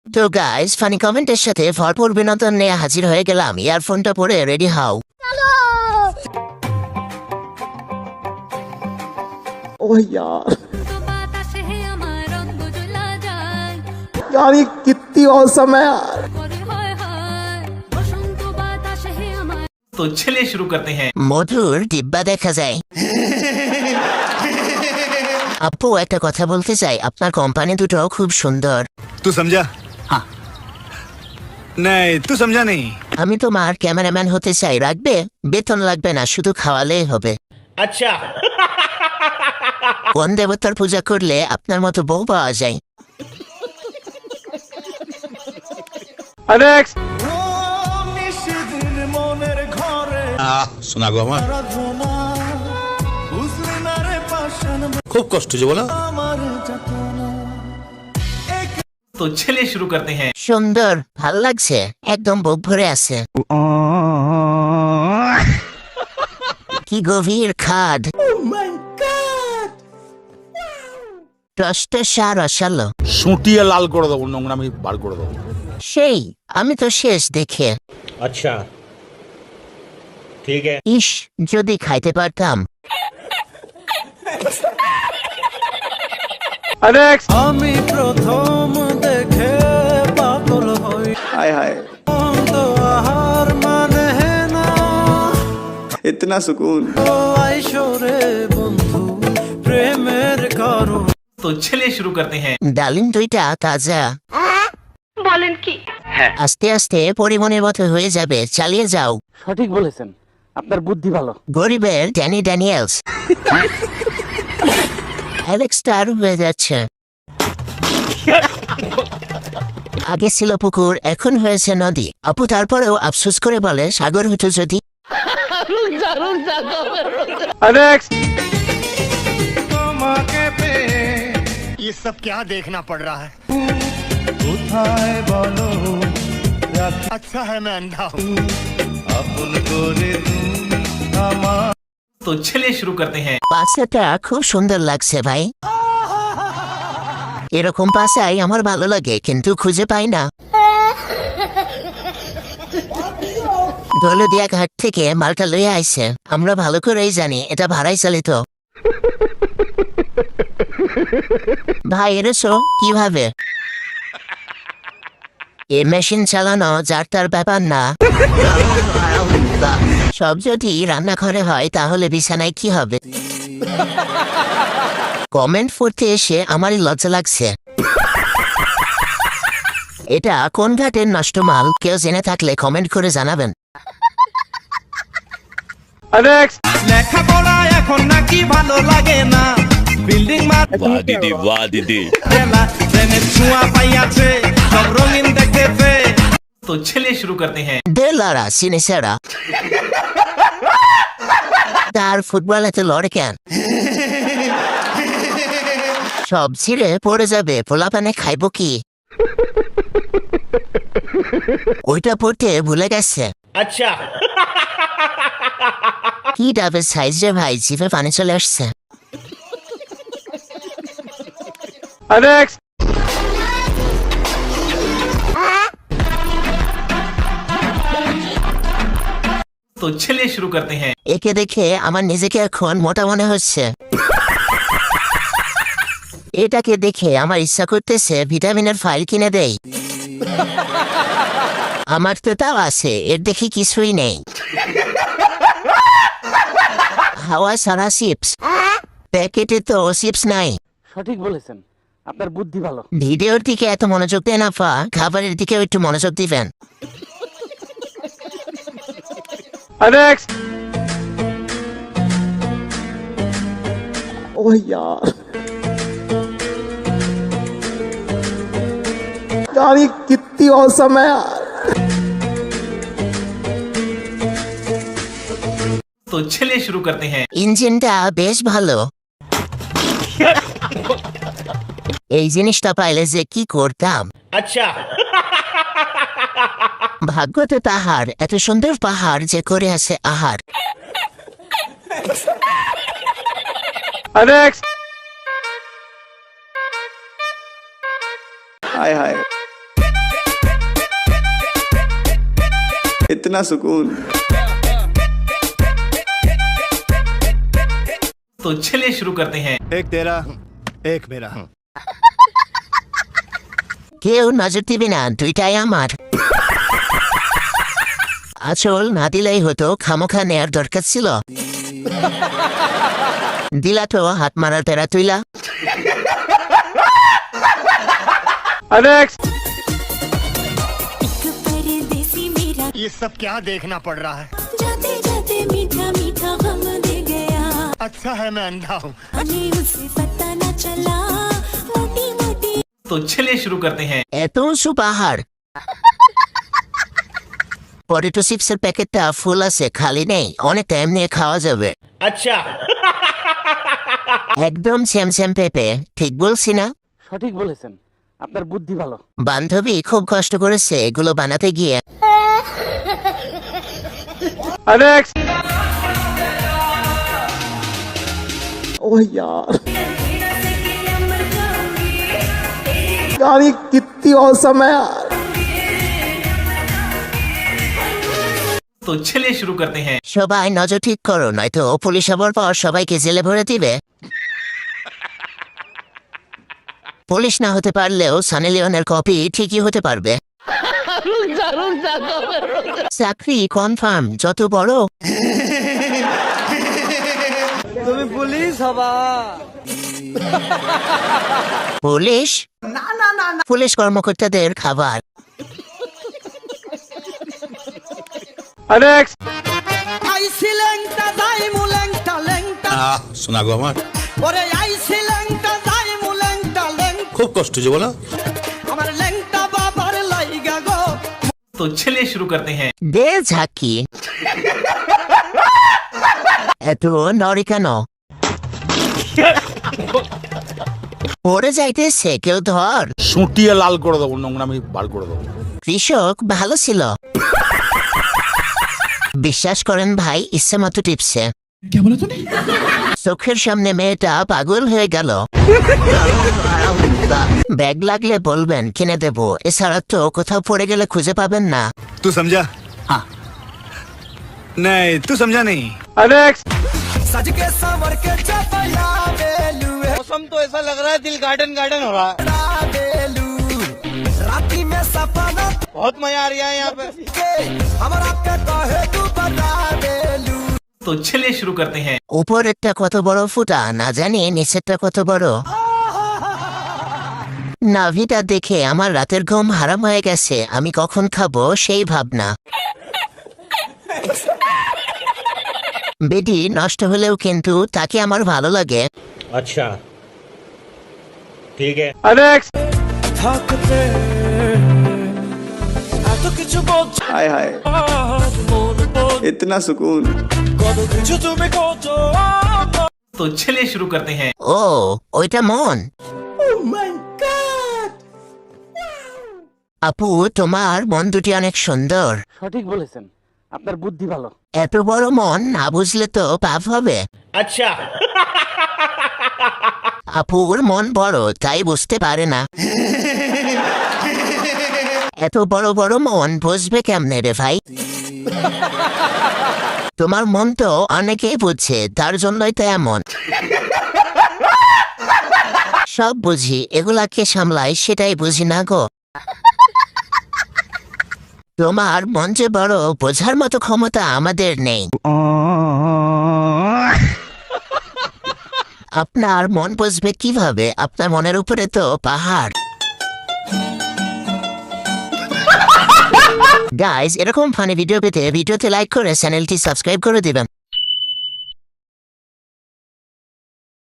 তো guys, funny কমেন্টের সাথে ভরপুর বিনোদন নিয়ে হাজির হয়ে গেলাম। ইয়ারফোনটা পরে রেডি হও। ओह यार यार ये कितनी औसम है यार। तो चलिए शुरू करते हैं। মধুর ডিব্বা দেখা যায়। আপু, একটা কথা বলতে চাই, আপনার কোম্পানি দুটো খুব সুন্দর। तू समझा? हाँ नहीं तू समझा नहीं। আমি তোমার ক্যামেরাম্যান হতে চাই। রাখবে? বেতন লাগবে না, শুধু খাওয়ালেই হবে। अच्छा কোন দেবতার পূজা করলে আপনার মতো বউ পাওয়া যায়? नेक्स्ट सुना गो আমার খুব কষ্ট যে বলো। तो चलिए शुरू करते हैं। সুন্দর, ভাল লাগছে, একদম বুক ভরে আছে। কি গভীর খাদ। টসটা সার অসালো। সুটিয়ে লাল করে দেবো, নোংরা আমি বার করে দেবো। সেই, আমি তো শেষ দেখে। अच्छा ठीक है। ইস, যদি খাইতে পারতাম। नेक्स्ट আমি প্রথম দেখে পাগল হই हाय हाय তো আহার মানে না इतना सुकून। ও আইসরে বন্ধু প্রেমের কারণ तो चलिए शुरू करते हैं। ডালিম দুইটা তাজা। বলেন কি? আস্তে আস্তে পরিমণের মতো হয়ে যাবে, চালিয়ে যাও। সঠিক বলেছেন, আপনার বুদ্ধি ভালো। গরিবের ড্যানি ড্যানিয়েলস। অ্যালেক্স স্টার হয়ে যাচ্ছে। আগে ছিল পুকুর, এখন হয়েছে নদী। আপু তারপরেও আফসোস করে বলে, সাগর হতো যদি। नेक्स्ट তোমাকে পেয়ে ये सब क्या देखना पड़ रहा है? কোথায় বলো अच्छा है मैं अंधा हूँ। আপন করে তুমি আমার तो चलिए शुरू करते हैं। পাশাটা খুব সুন্দর লাগছে ভাই। এরকম পাশাই আমার ভালো লাগে, কিন্তু খুঁজে পাই না। দৌলদিয়া ঘাট থেকে মালটা লইয়া আইছে। আমরা ভালো করেই জানি এটা ভাড়াই চালিত। ভাই, এনেছো কিভাবে? এ মেশিন চালানো যার তার ব্যাপার না। সব যদি রান্নাঘরে হয় তাহলে বিছানায় কি হবে? কমেন্ট পড়তে এসে আমারই লজ্জা লাগছে। এটা কোন ঘাটের নষ্ট মাল? কেউ জেনে থাকলে কমেন্ট করে জানাবেন। नेक्स्ट লেখাপড়া এখন নাকি ভালো লাগে না বিল্ডিং वाह दीदी वाह दीदी। মারা ট্রেনের ছোঁয়া পাইয়াছে সব রঙিন দেখতেছে तो चलिए शुरू करते हैं। দেলারা সিনেসারা তার ফুটবল এত লড়ে কেন? সব ছিঁড়ে পড়ে যাবে, পোলাপানে খাইব কি? ওইটা পড়তে ভুলে গেছে। अच्छा কি ডাবের সাইজ রে ভাই, জিভে পানি চলে আসছে। नेक्स्ट तो चलिए शुरू करते हैं। একে দেখে আমার নিজেকে এখন মোটা মনে হচ্ছে। এটাকে দেখে আমার ইচ্ছা করতেছে ভিটামিনের ফাইল কিনে দেই। আমার তো তাও আছে, এর দেখি কিছুই নেই। হাওয়া সারা চিপস, প্যাকেটে তো চিপস নাই। সঠিক বলেছেন, আপনার বুদ্ধি ভালো। ভিডিওর দিকে এত মনোযোগ দেন আপা, খাবারের দিকেও একটু মনোযোগ দিবেন। नेक्स्ट ओह यार यार ये कितनी औसम है यार। तो चलिए शुरू करते हैं। ইঞ্জিনটা বেশ ভালো। এই জিনিসটা পাইলে যে কি করতাম। अच्छा ভাগ্যতে তাহার এত সুন্দর পাহাড় যে করে আছে আহার। नेक्स्ट हाय हाय इतना सुकून। तो चलिए शुरू करते हैं। एक तेरा एक मेरा। কেউ নজর দিবে না, দুইটাই আমার। আচল না দিলেই হতো, খামোখা নেয়ার দরকার ছিল। দিলা তো হাত মারার পেরা তুইলা। नेक्स्ट ये सब क्या देखना पड़ रहा है? जाते जाते मीठा मीठा गम दे गया, अच्छा है मैं अंधा हूँ। हमें उसे पता न चला, मोटी मोटी तो चलिए शुरू करते हैं। এত উঁচু পাহাড়। পটেটো চিপসের প্যাকেটটা ফুল আছে, খালি নেই, অনেক টাইম নিয়ে খাওয়া যাবে। अच्छा একদম স্যামস্যাম পেঁপে, ঠিক বলছি না? সঠিক বলেছেন, আপনার বুদ্ধি ভালো। বান্ধবী খুব কষ্ট করেছে এগুলো বানাতে গিয়ে। नेक्स्ट ओह यार यार ये कितनी औसम है यार। तो चलिए शुरू करते हैं। সবাই নজর ঠিক করো, নয়তো পুলিশ হবার পর সবাইকে জেলে ভরে দিবে। পুলিশ না হতে পারলেও সানি লিওনের কপি ঠিকই হতে পারবে। চাকরি কনফার্ম, যত বড়। তুমি পুলিশ হবা? পুলিশ? পুলিশ কর্মকর্তাদের খাবার। नेक्स्ट আইছি ল্যাংটা যাই মু ল্যাংটা ল্যাংটা सुना गो আমার ওরে আইছি ল্যাংটা যাই মু ল্যাংটা ল্যাংটা খুব কষ্ট যে বলো। আমার ল্যাংটা বাবার লাইগা গো। तो चलिए शुरू करते हैं। দে ঝাঁকি। এত নড়ি কেন? পড়ে যাইতেছে, কেউ ধর। সুটিয়ে লাল করে দেবো, নোংরামি বার করে দেবো। কৃষক ভালো ছিল। বিশ্বাস করেন ভাই, ইচ্ছে মতো টিপছে। চোখের সামনে মেয়েটা পাগল হয়ে গেল। ব্যাগ লাগলে বলবেন, কিনে দেবো। এছাড়া তো কোথাও পড়ে গেলে খুঁজে পাবেন না। तू समझा? हाँ नहीं तू समझा नहीं। नेक्स्ट सज के संवर के चपला बेलू मौसम तो ऐसा लग रहा है दिल गार्डन गार्डन हो रहा है। बेलू रात्रि में सपना बहुत मजा आ रहा है यहाँ पे। हमारा क्या कहे तू बता बेलू। तो चलिए शुरू करते हैं। উপরেরটা কত বড় ফুটা না জানি, নিচেরটা কত বড়। নাভিটা দেখে আমার রাতের ঘুম হারাম হয়ে গেছে। আমি কখন খাবো সেই ভাবনা। বেটি নষ্ট হলেও কিন্তু তাকে আমার ভালো লাগে। अच्छा ठीक है। नेक्स्ट থাকতে এত কিছু বলছো हाय हाय इतना सुकून। কত কিছু তুমি করছো। तो चलिए शुरू करते हैं। ও ওইটা মন। আপু তোমার মন দুটি অনেক সুন্দর। সঠিক বলেছেন, আপনার বুদ্ধি ভালো। এত বড় মন না বুঝলে তো পাপ হবে। अच्छा আপুর মন বড়, তাই বুঝতে পারে না। এত বড় বড় মন বুঝবে কেমনে রে ভাই? তোমার মন তো অনেকেই বুঝছে, তার জন্যই তো এমন। সব বুঝি, এগুলাকে সামলাই সেটাই বুঝি না গো। তোমার মন যে বড়, বোঝার মতো ক্ষমতা আমাদের নেই। আপনার মন বুঝবে কিভাবে? আপনার মনের উপরে তো পাহাড়। গাইজ, এরকম ফানি ভিডিও পেতে ভিডিওতে লাইক করে চ্যানেলটি সাবস্ক্রাইব করে দিবেন।